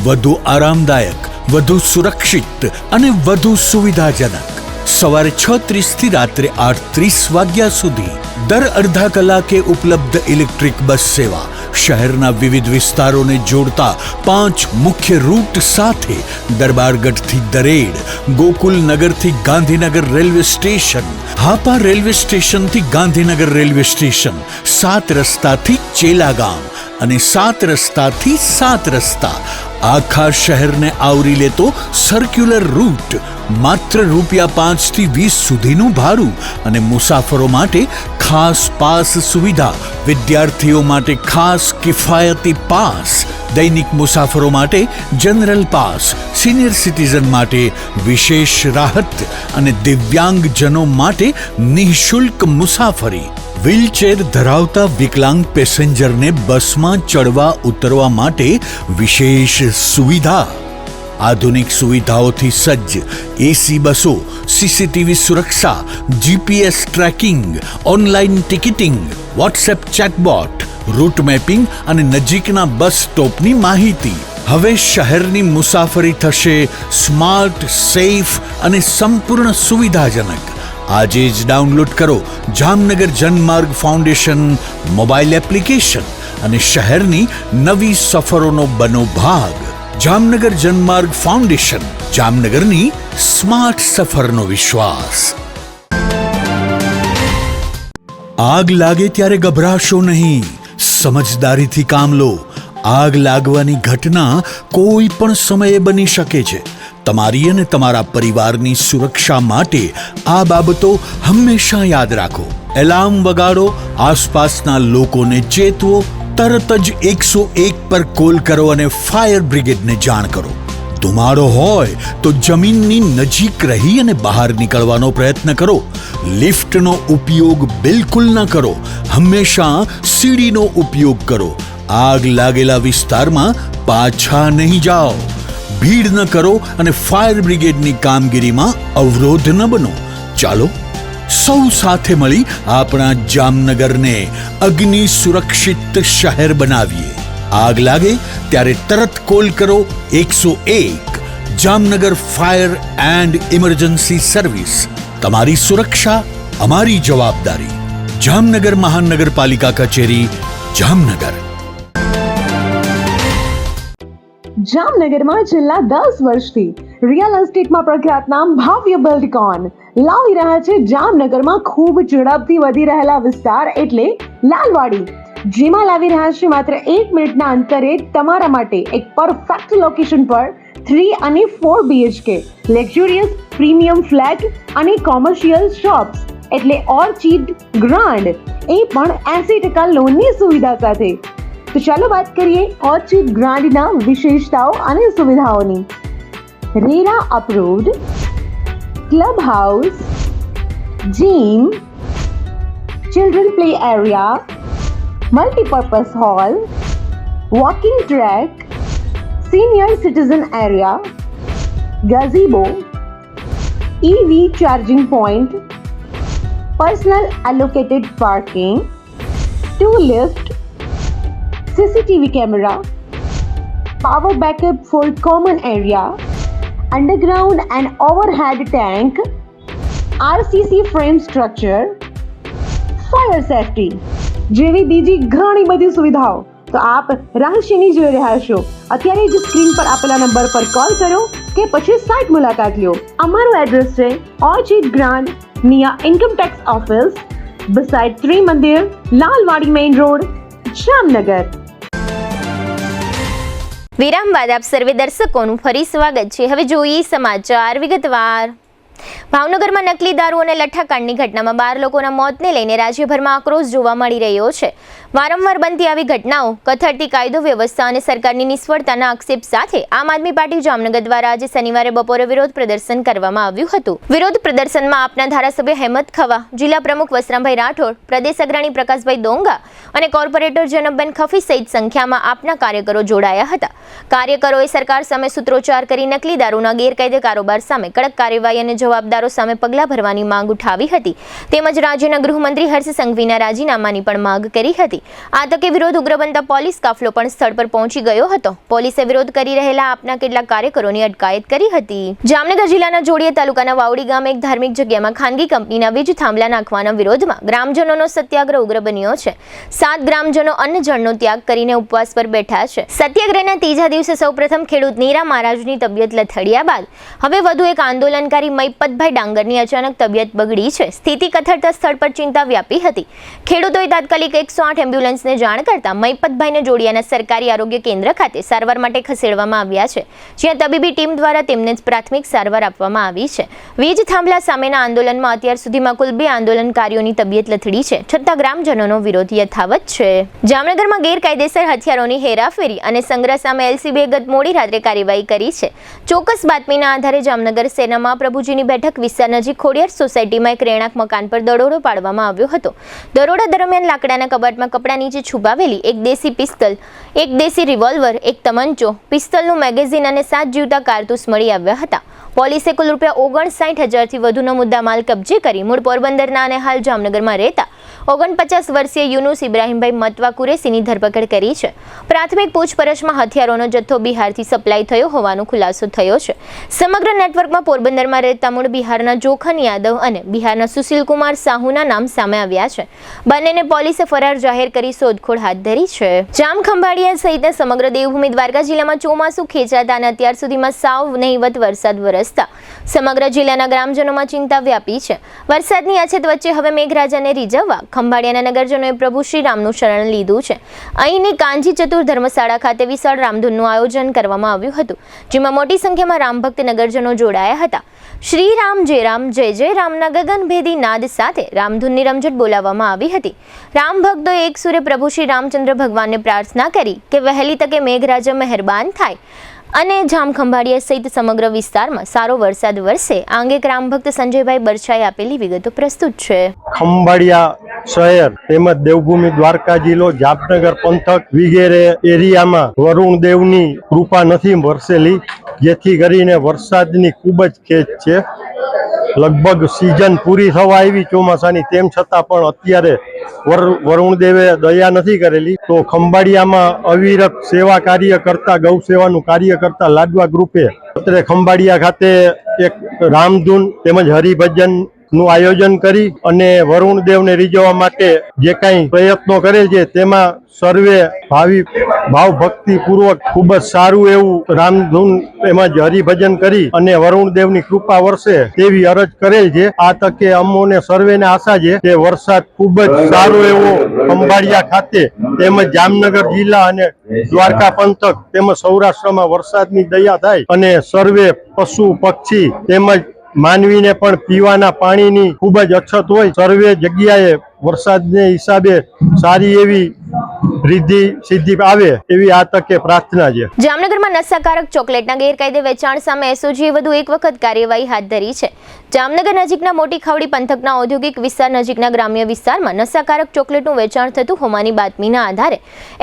વધુ આરામદાયક, વધુ સુરક્ષિત અને વધુ સુવિધાજનક. સવારે 6:30 થી રાત્રે 8:30 વાગ્યા સુધી દર અડધા કલાકે ઉપલબ્ધ ઇલેક્ટ્રિક બસ સેવા શહેરના વિવિધ વિસ્તારોને જોડતા 5 મુખ્ય રૂટ સાથે દરબારગઢથી દરેડ, ગોકુલનગરથી Gandhinagar railway station, Hapa railway સ્ટેશનથી ગાંધીનગર રેલવે સ્ટેશન, 7 રસ્તાથી ચેલાગામ અને 7 રસ્તાથી 7 રસ્તા. આખા શહેરને આવરી લેતો સર્ક્યુલર રૂટ. માત્ર ₹5 થી 20 સુધીનું ભાડું અને મુસાફરો માટે ખાસ પાસ સુવિધા. વિદ્યાર્થીઓ માટે ખાસ કિફાયતી પાસ, દૈનિક મુસાફરો માટે જનરલ પાસ, સિનિયર સિટીઝન માટે વિશેષ રાહત અને દિવ્યાંગજનો માટે નિઃશુલ્ક મુસાફરી. વ્હીલચેર ધરાવતા વિકલાંગ પેસેન્જરને બસમાં ચડવા ઉતરવા માટે વિશેષ સુવિધા. આધુનિક સુવિધાઓથી સજ્જ AC બસો, CCTV સુરક્ષા, GPS tracking, online ticketing, WhatsApp chatbot, route mapping અને નજીકના બસ સ્ટોપની માહિતી. હવે શહેરની મુસાફરી થશે સ્માર્ટ, સેફ અને સંપૂર્ણ સુવિધાજનક. આજે જ ડાઉનલોડ કરો Jamnagar Janmarg foundation mobile application અને શહેરની નવી સફરોનો બનો ભાગ. જામનગર જનમાર્ગ ફાઉન્ડેશન, જામનગરની સ્માર્ટ સફરનો વિશ્વાસ. આગ લાગે ત્યારે ગભરાશો નહીં, સમજદારીથી કામ લો. આગ લાગવાની ઘટના કોઈ પણ સમયે બની શકે છે. તમારી અને તમારા પરિવારની સુરક્ષા માટે આ બાબતો હંમેશા યાદ રાખો. એલાર્મ વગાડો, આસપાસના લોકોને ચેતવો, તરત જ 101 પર કોલ કરો અને ફાયર બ્રિગેડને જાણ કરો. ધુમાડો હોય તો જમીનની નજીક રહી અને બહાર નીકળવાનો પ્રયત્ન કરો. લિફ્ટનો ઉપયોગ બિલકુલ ન કરો. હંમેશા સીડીનો ઉપયોગ કરો. આગ લાગેલા વિસ્તારમાં પાછા નહીં જાઓ. ભીડ ન કરો અને ફાયર બ્રિગેડની કામગીરીમાં અવરોધ ન બનો. ચાલો સૌ સાથે મળી આપણા જામનગરને અગ્નિ સુરક્ષિત શહેર બનાવીએ. આગ લાગે ત્યારે તરત કોલ કરો 101. Jamnagar fire and emergency service. તમારી સુરક્ષા અમારી જવાબદારી. જામનગર મહાનગરપાલિકા કચેરી, જામનગર. જામનગરમાં છેલ્લા 10 વર્ષથી રિયલ એસ્ટેટમાં પ્રખ્યાત નામ ભવ્ય બિલ્ડકોન લાવી રહ્યા છે જામનગરમાં ખૂબ ઝડપથી વધી રહેલા વિસ્તાર એટલે લાલવાડી, જેમાં લાવી રહ્યા છે માત્ર 1 મિનિટના અંતરે તમારા માટે એક પરફેક્ટ લોકેશન પર 3 અને 4 BHK લક્ઝુરિયસ પ્રીમિયમ ફ્લેટ અને કોમર્શિયલ શોપ્સ એટલે ઓર્ચિડ ગ્રાન્ડ, એ પણ 80% લોનની સુવિધા સાથે. તો ચાલો વાત કરીએ ઓર્ચિડ ગ્રાન્ડના વિશેષતાઓ અને સુવિધાઓની. RERA approved, club house, gym, children play area, multipurpose hall, walking track, senior citizen area, gazebo, EV charging point, personal allocated parking, 2 lift, CCTV camera, power backup for common area, underground and overhead tank, RCC frame structure, fire safety જેવી બીજી ઘણી બધી સુવિધાઓ તો આપ રહસ્યની જોઈ રહ્યા છો અત્યારે જ સ્ક્રીન પર આપેલા નંબર પર કોલ કરો કે પછી સાઇટ મુલાકાત લો. અમારું એડ્રેસ છે orchid grand near income tax office beside ત્રી મંદિર, લાલવાડી મેઇન રોડ, જામનગર. વિરામ બાદ આપ સર્વે દર્શકોનું ફરી સ્વાગત છે. હવે જોઈએ સમાચાર વિગતવાર. ભાવનગરમાં નકલી દારૂ અને લઠ્ઠાકાંડની ઘટનામાં 12 લોકોના મોતને લઈને રાજ્યભરમાં આક્રોશ જોવા મળી રહ્યો છે. વારંવાર બનતી આવી ઘટનાઓ કથળતી કાયદો વ્યવસ્થા અને સરકારની નિષ્ફળતાના આક્ષેપ સાથે આમ આદમી પાર્ટી જામનગર દ્વારા આજે શનિવારે બપોરે વિરોધ પ્રદર્શન કરવામાં આવ્યું હતું. વિરોધ પ્રદર્શનમાં આપના ધારાસભ્ય હેમત ખવા, જિલ્લા પ્રમુખ વસરામભાઈ રાઠોડ, પ્રદેશ અગ્રણી પ્રકાશભાઈ ડોંગા અને કોર્પોરેટર જનકબેન ખફી સહિત સંખ્યામાં આપના કાર્યકરો જોડાયા હતા. કાર્યકરોએ સરકાર સામે સૂત્રોચ્ચાર કરી નકલી દારૂના ગેરકાયદે કારોબાર સામે કડક કાર્યવાહી અને જવાબદારો સામે પગલાં ભરવાની માંગ ઉઠાવી હતી. તેમજ રાજ્યના ગૃહમંત્રી હર્ષ સંઘવીના રાજીનામાની પણ માંગ કરી હતી. આ તકે વિરોધ ઉગ્ર બનતા પોલીસ કાફલો પણ સ્થળ પર પહોંચી ગયો હતો. પોલીસે વિરોધ કરી રહેલા આપના કેટલાક કાર્યકરોની અટકાયત કરી હતી. જામનગર જિલ્લાના જોડિયા તાલુકાના વાવડી ગામે એક ધાર્મિક જગ્યામાં ખાનગી કંપનીના વીજ થાંભલા નાખવાના વિરોધમાં ગ્રામજનોનો સત્યાગ્રહ ઉગ્ર બન્યો છે. 7 ગ્રામજનો અન્નજળનો ત્યાગ કરીને ઉપવાસ પર બેઠા છે. સત્યાગ્રહના ત્રીજા દિવસે સૌપ્રથમ ખેડૂત નીરા મહારાજની તબિયત લથડ્યા બાદ હવે વધુ એક આંદોલનકારી મૈપતભાઈ ડાંગરની અચાનક તબિયત બગડી છે. સ્થિતિ કથળતા સ્થળ પર ચિંતા વ્યાપી હતી. ખેડૂતોએ તાત્કાલિક 108 એમ્બ્યુલન્સને જાણ કરતા મૈપતભાઈને જોડિયાના સરકારી આરોગ્ય કેન્દ્ર ખાતે સારવાર માટે ખસેડવામાં આવ્યા છે, જ્યાં તબીબી ટીમ દ્વારા તેમને પ્રાથમિક સારવાર આપવામાં આવી છે. વીજ થાંભલા સામેના આંદોલનમાં અત્યાર સુધીમાં કુલ 2 આંદોલનકારીઓની તબિયત લથડી છે, છતાં ગ્રામજનોનો વિરોધ યથાવત છે. જામનગરમાં ગેરકાયદેસર હથિયારોની હેરાફેરી અને સંગ્રહ સામે એલસીબીએ ગત મોડી રાત્રે કાર્યવાહી કરી છે. ચોક્કસ બાતમીના આધારે જામનગર શહેરના પ્રભુજીની બેઠક વિસ્તાર નજીક ખોડિયાર સોસાયટીમાં એક રહેણાંક મકાન પર દરોડો પાડવામાં આવ્યો હતો. દરોડા દરમિયાન લાકડાના કબાટમાં કપડા નીચે છુપાવેલી એક દેશી પિસ્તલ, એક દેશી રિવોલ્વર, એક તમંચો, પિસ્તલનું મેગેઝીન અને 7 જીવતા કારતૂસ મળી આવ્યા હતા. પોલીસે કુલ ₹59,000થી વધુનો મુદ્દામાલ કબજે કરી મૂળ પોરબંદરના અને હાલ જામનગરમાં રહેતા 49 વર્ષીય યુનુસ ઇબ્રાહીમભાઈ મતવા કુરેશીની ધરપકડ કરી છે. પ્રાથમિક પૂછપરછમાં હથિયારોનો જથ્થો બિહારથી સપ્લાય થયો હોવાનો ખુલાસો થયો છે. સમગ્ર નેટવર્કમાં પોરબંદરમાં રહેતા મૂળ બિહારના જોખન યાદવ અને બિહારના સુશીલકુમાર સાહુના નામ સામે આવ્યા છે. બંનેને પોલીસે ફરાર જાહેર કરી શોધખોળ હાથ ધરી છે. જામખંભાળિયા સહિત સમગ્ર દેવભૂમિ દ્વારકા જિલ્લામાં ચોમાસું ખેંચાતા અને અત્યાર સુધીમાં સાવ નહિવત વરસાદ વરસતા સમગ્ર જિલ્લાના ગ્રામજનોમાં ચિંતા વ્યાપી છે. વરસાદની અછત વચ્ચે હવે મેઘરાજાને રીઝવવા ખંભાળિયાના નગરજનોએ પ્રભુ શ્રી રામનું શરણ લીધું છે. અહીંની કાંજી ચતુર ધર્મશાળા ખાતે વિશાળ રામધૂનનું આયોજન કરવામાં આવ્યું હતું, જેમાં મોટી સંખ્યામાં રામભક્ત નગરજનો જોડાયા હતા. શ્રી રામ જય જય રામના ગગનભેદી નાદ સાથે રામધૂનની રમઝટ બોલાવવામાં આવી હતી. રામ ભક્તોએ એક સુરે પ્રભુ શ્રી રામચંદ્ર ભગવાનને પ્રાર્થના કરી કે વહેલી તકે મેઘરાજા મહેરબાન થાય અને જામખંભાળિયા સહિત સમગ્ર વિસ્તારમાં સારો વરસાદ વરસે. આ અંગે રામભક્ત સંજયભાઈ બરછાએ આપેલી વિગતો પ્રસ્તુત છે. ખંભાળિયા શહેર તેમજ દેવભૂમિ દ્વારકા જિલ્લો, જામનગર પંથક વગેરે એરિયામાં વરુણ દેવની કૃપા નથી વરસેલી, જેથી કરીને વરસાદની ખૂબ જ ખેંચ છે. લગભગ સિઝન પૂરી થવા આવી ચોમાસાની, તેમ છતાં પણ અત્યારે વરુણ દેવે દયા નથી કરેલી. તો ખંભાળિયામાં અવિરત સેવા કાર્ય કરતા, ગૌ સેવાનું કાર્ય કરતા લાડવા ગ્રુપે અત્યારે ખંભાળિયા ખાતે એક રામધૂન તેમજ હરિભજન નું આયોજન કરી અને વરુણ દેવને રીઝવવા માટે જે કાંઈ પ્રયત્નો કરેલ છે તેમાં સર્વે ભાવ ભક્તિ પૂર્વક ખૂબ જ સારું એવું રામધૂન તેમજ હરિભજન કરી અને વરુણ દેવની કૃપા વરસે તેવી અરજ કરેલ છે. આ તકે અમોને સર્વેને આશા છે કે વરસાદ ખૂબ જ સારો એવો ખંભાળિયા ખાતે તેમજ જામનગર જિલ્લા અને દ્વારકા પંથક તેમજ સૌરાષ્ટ્રમાં વરસાદની દયા થાય અને સર્વે પશુ પક્ષી તેમજ માનવીને પણ પીવાના પાણીની ખૂબ જ અછત હોય, સર્વે જગ્યાએ વરસાદને હિસાબે સારી એવી રિદ્ધિ સિદ્ધિ આવે એવી આ તકે પ્રાર્થના છે. જામનગરમાં નશાકારક ચોકલેટના ગેરકાયદે વેચાણ સામે એસઓજીએ વધુ એક વખત કાર્યવાહી હાથ ધરી છે. જામનગર નજીકના મોટી ખાવડી પંથકના ઔદ્યોગિક વિસ્તાર નજીકના ગ્રામ્ય વિસ્તારમાં નશાકારક ચોકલેટનું વેચાણ થતું હોવાની બાતમીના આધારે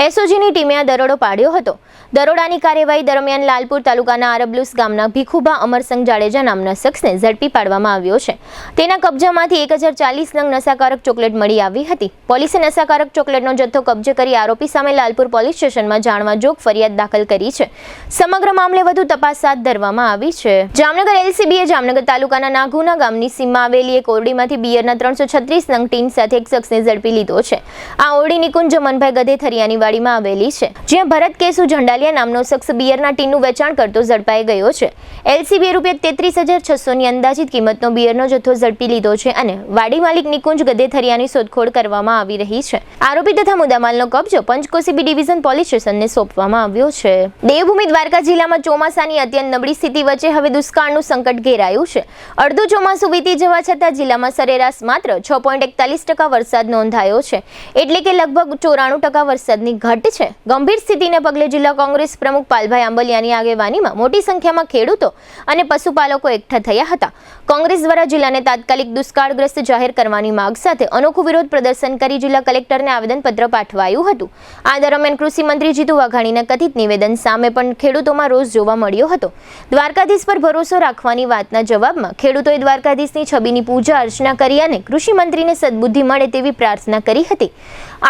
એસઓજીની ટીમે આ દરોડો પાડ્યો હતો. દરોડાની કાર્યવાહી દરમિયાન લાલપુર તાલુકાના આરબલુસ ગામના ભીખુભા અમરસંગ જાડેજા નામના શખ્સને ઝડપી પાડવામાં આવ્યો છે. તેના કબજામાંથી 1040 નંગ નશાકારક ચોકલેટ મળી મળી આવી હતી. પોલીસે નશાકારક ચોકલેટનો જથ્થો કબજે કરી આરોપી સામે લાલપુર પોલીસ સ્ટેશનમાં જાણવા જોગ ફરિયાદ દાખલ કરી છે. સમગ્ર મામલે વધુ તપાસ હાથ ધરવામાં આવી છે. જામનગર એલસીબીએ જામનગર તાલુકાના નાગુના ગામની સીમમાં આવેલી એક ઓરડીમાંથી બિયરના 336 નંગ ટીન સાથે એક શખ્સને ઝડપી લીધો છે. આ ઓરડી નિકુંજ મનભાઈ ગધેથરિયાની વાડીમાં આવેલી છે, જ્યાં ભરત કેસુ ઝંડાલિયા નામનો શખ્સ બિયરના ટીનનું વેચાણ કરતો ઝડપાઈ ગયો છે. એલસીબીએ ₹33,600 ની અંદાજિત કિંમતનો બિયરનો જથ્થો ઝડપી લીધો છે અને વાડી માલિક નિકુંજ ગધેથરિયાની શોધખોળ કરવામાં આવી રહી છે. આરોપી તથા મુદ્દામાલનો કબજો પંચકોશી બી ડિવિઝન પોલીસ સ્ટેશનને સોંપવામાં આવ્યો છે. દેવભૂમિ દ્વારકા જિલ્લામાં ચોમાસાની અત્યંત નબળી સ્થિતિ વચ્ચે હવે દુષ્કાળનું સંકટ ઘેરાયું છે. અડધું ચોમાસું વીતી જવા છતાં જિલ્લામાં સરેરાશ માત્ર 6.41% વરસાદ નોંધાયો છે, એટલે કે લગભગ 94% વરસાદની ઘટ છે. ગંભીર સ્થિતિને પગલે જિલ્લા કોંગ્રેસ પ્રમુખ પાલભાઈ આંબલિયાની આગેવાનીમાં મોટી સંખ્યામાં ખેડૂતો અને પશુપાલકો એકઠા થયા હતા. કોંગ્રેસ દ્વારા જિલ્લાને તાત્કાલિક દુષ્કાળગ્રસ્ત જાહેર કરવાની માંગ સાથે અનોખું વિરોધ પ્રદર્શન કરી જિલ્લા કલેક્ટરને આવેદનપત્ર પાઠવાયું હતું. આ દરમિયાન કૃષિ મંત્રી જીતુ વાઘાણીના કથિત નિવેદન સામે પણ ખેડૂતોમાં રોષ જોવા મળ્યો હતો. દ્વારકાધીશ પર ભરોસો રાખવાની વાતના જવાબમાં ખેડૂતોએ દ્વારકાધીશની છબીની પૂજા અર્ચના કરી અને કૃષિ મંત્રીને સદબુદ્ધિ મળે તેવી પ્રાર્થના કરી હતી.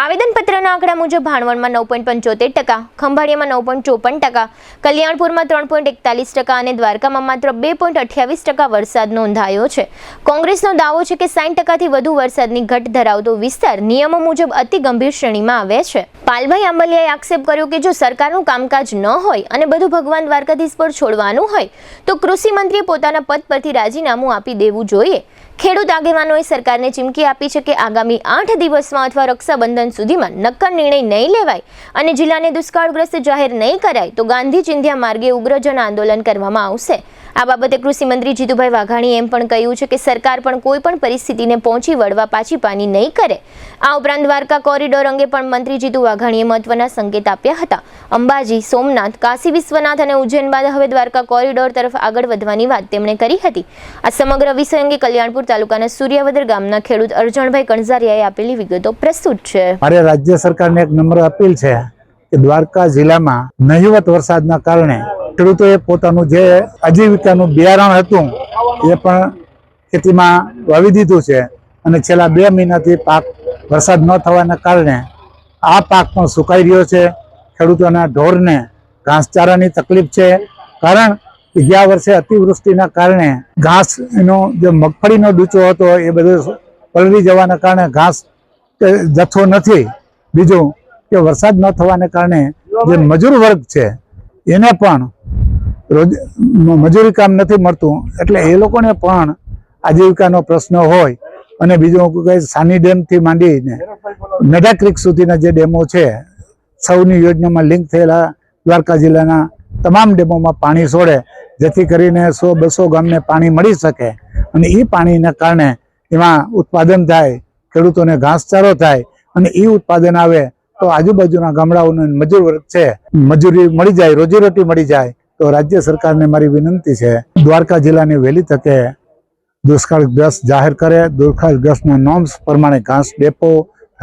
આવેદનપત્રના આંકડા મુજબ ભાણવડમાં 9.75%, ખંભાળિયામાં 9.54%, કલ્યાણપુરમાં 3.41% અને દ્વારકામાં માત્ર 2.28% વરસાદ નોંધાયો છે. કોંગ્રેસનો દાવો છે કે 60%થી વધુ વરસાદની ઘટ ધરાવતો વિસ્તાર નિયમો મુજબ અતિ ગંભીર શ્રેણીમાં આવે છે. પાલભાઈ આંબલિયાએ આક્ષેપ કર્યો કે જો સરકારનું કામકાજ ન હોય અને બધું ભગવાન દ્વારકાધીશ પર છોડવાનું હોય તો કૃષિ મંત્રીએ પોતાના પદ પરથી રાજીનામું આપી દેવું જોઈએ. ખેડૂત આગેવાનોએ સરકારને ચીમકી આપી છે કે આગામી 8 દિવસમાં અથવા રક્ષાબંધન સુધીમાં નક્કર નિર્ણય નહીં લેવાય અને જિલ્લાને દુષ્કાળગ્રસ્ત જાહેર નહીં કરાય તો ગાંધી ચિંધ્યા માર્ગે ઉગ્ર જન આંદોલન કરવામાં આવશે. આ બાબતે કૃષિ મંત્રી જીતુભાઈ વાઘાણીએ એમ પણ કહ્યું છે કે સરકાર પણ કોઈ પણ પરિસ્થિતિને પહોંચી વળવા પાછી પાની નહીં કરે. આ ઉપરાંત દ્વારકા કોરિડોર અંગે પણ મંત્રી જીતુ વાઘાણીએ મહત્વના સંકેત આપ્યા હતા. અંબાજી, સોમનાથ, કાશી વિશ્વનાથ અને ઉજ્જૈન બાદ હવે દ્વારકા કોરિડોર તરફ આગળ વધવાની વાત તેમણે કરી હતી. આ સમગ્ર વિષય અંગે કલ્યાણપુર તાલુકાના સૂર્યાવદર ગામના ખેડૂત અરજણભાઈ કણઝારિયાએ આપેલી વિગતો પ્રસ્તુત છે. મારે રાજ્ય સરકારને એક નમ્ર અપીલ છે કે દ્વારકા જિલ્લામાં નહિવત વરસાદના કારણે ખેડૂતોએ પોતાનું જે આજીવિકાનું બિયારણ હતું એ પણ ખેતીમાં વાવી દીધું છે અને છેલ્લા 2 મહિનાથી પાક વરસાદ ન થવાના કારણે આ પાક પણ સુકાઈ રહ્યો છે. ખેડૂતોના ઢોરને ઘાસચારાની તકલીફ છે, કારણ કે ગયા વર્ષે અતિવૃષ્ટિના કારણે ઘાસ એનો જે મગફળીનો ડૂચો હતો એ બધો પલળી જવાના કારણે ઘાસ જથ્થો નથી. બીજું કે વરસાદ ન થવાને કારણે જે મજૂર વર્ગ છે એને પણ મજૂરી કામ નથી મળતું, એટલે એ લોકોને પણ આજીવિકાનો પ્રશ્ન હોય. અને બીજું કે સાની ડેમથી માંડીને નડા ક્રીક સુધીના જે ડેમો છે સૌની યોજનામાં લિંક થયેલા દ્વારકા જિલ્લાના તમામ ડેમોમાં પાણી છોડે, જેથી કરીને 100-200 ગામને પાણી મળી શકે અને એ પાણીના કારણે એમાં ઉત્પાદન થાય, ખેડૂતોને ઘાસચારો થાય અને એ ઉત્પાદન આવે તો આજુબાજુના ગામડાઓનો મજૂર વર્ગ છે મજૂરી મળી જાય, રોજીરોટી મળી જાય. તો રાજ્ય સરકારને મારી વિનંતી છે દ્વારકા જિલ્લાની વહેલી તકે દુષ્કાળગ્રસ્ત જાહેર કરે. દુષ્કાળગ્રસ્તના નોર્મ્સ પ્રમાણે ઘાસ ડેપો,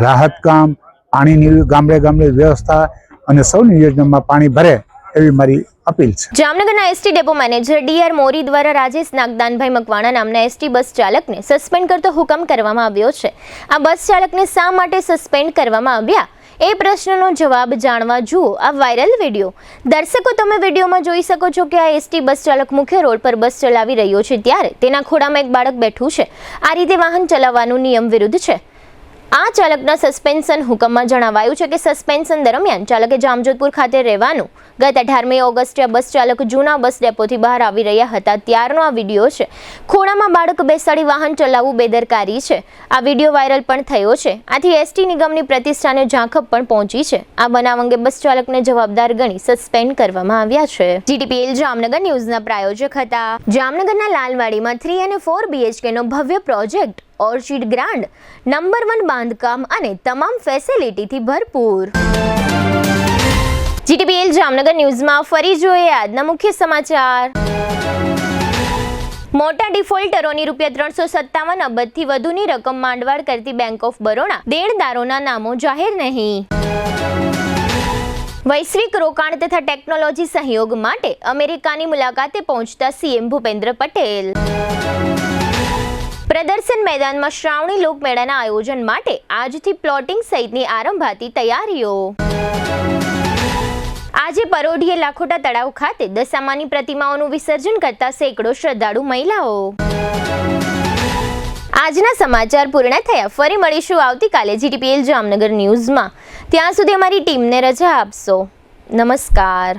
રાહત કામ, પાણીની ગામડે ગામડે વ્યવસ્થા અને સૌની યોજનામાં પાણી ભરે એવી મારી અપીલ છે. જામનગરના એસટી ડેપો મેનેજર ડીઆર મોરી દ્વારા રાજેશ નાગદાનભાઈ મકવાણા નામના એસટી બસ ચાલકને સસ્પેન્ડ કરતો હુકમ કરવામાં આવ્યો છે. આ બસ ચાલકને શા માટે સસ્પેન્ડ કરવામાં આવ્યા એ પ્રશ્નનો જવાબ જાણવા જુઓ આ વાયરલ વિડીયો. દર્શકો, તમે વિડીયોમાં જોઈ શકો છો કે આ એસટી બસ ચાલક મુખ્ય રોડ પર બસ ચલાવી રહ્યો છે ત્યારે તેના ખોળામાં એક બાળક બેઠું છે. આ રીતે વાહન ચલાવવાનું નિયમ વિરુદ્ધ છે. આ ચાલકના સસ્પેન્શન હુકમમાં જણાવાયું છે કે સસ્પેન્શન દરમિયાન ચાલકે જામજોધપુર ખાતે રહેવાનું. ગત 18મી ઓગસ્ટે આ બસ ચાલક જૂના બસ ડેપોથી બહાર આવી રહ્યા હતા ત્યારનો આ વિડીયો છે. ખોળામાં બાળક બેસાડી વાહન ચલાવવું બેદરકારી છે. આ વિડીયો વાયરલ પણ થયો છે. આથી એસટી નિગમની પ્રતિષ્ઠાને ઝાંખપ પણ પહોંચી છે. આ બનાવ અંગે બસ ચાલકને જવાબદાર ગણી સસ્પેન્ડ કરવામાં આવ્યા છે. જીટીપીએલ જામનગર ન્યૂઝના પ્રાયોજક હતા. જામનગરના લાલવાડીમાં 3 અને 4 BHK નો ભવ્ય પ્રોજેક્ટ ઓર્ચિડ ગ્રાન્ડ નંબર 1 બાંધકામ અને તમામ ફેસિલિટીથી ભરપૂર. જીટીપીએલ જામનગર ન્યૂઝમાં ફરી જોઈએ આજના મુખ્ય સમાચાર. મોટા ડિફોલ્ટરોની ₹357 અબજથી વધુની રકમ માંડવાળ કરતી બેંક ઓફ બરોડા, દેણદારોના નામો જાહેર નહીં. વૈશ્વિક રોકાણ તથા ટેકનોલોજી સહયોગ માટે અમેરિકાની મુલાકાતે પહોંચતા સીએમ ભૂપેન્દ્ર પટેલ. પ્રદર્શન મેદાનમાં શ્રાવણી લોકમેળાના આયોજન માટે આજથી પ્લોટિંગ સહિતની આરંભાતી તૈયારીઓ. આજે પરોઢીએ લાખોટા તળાવ ખાતે દશામાની પ્રતિમાઓનું વિસર્જન કરતા સેંકડો શ્રદ્ધાળુ મહિલાઓ. આજના સમાચાર પૂર્ણ થયા. ફરી મળીશું આવતીકાલે GTPL જામનગર ન્યૂઝમાં. ત્યાં સુધી અમારી ટીમને રજા આપશો. નમસ્કાર.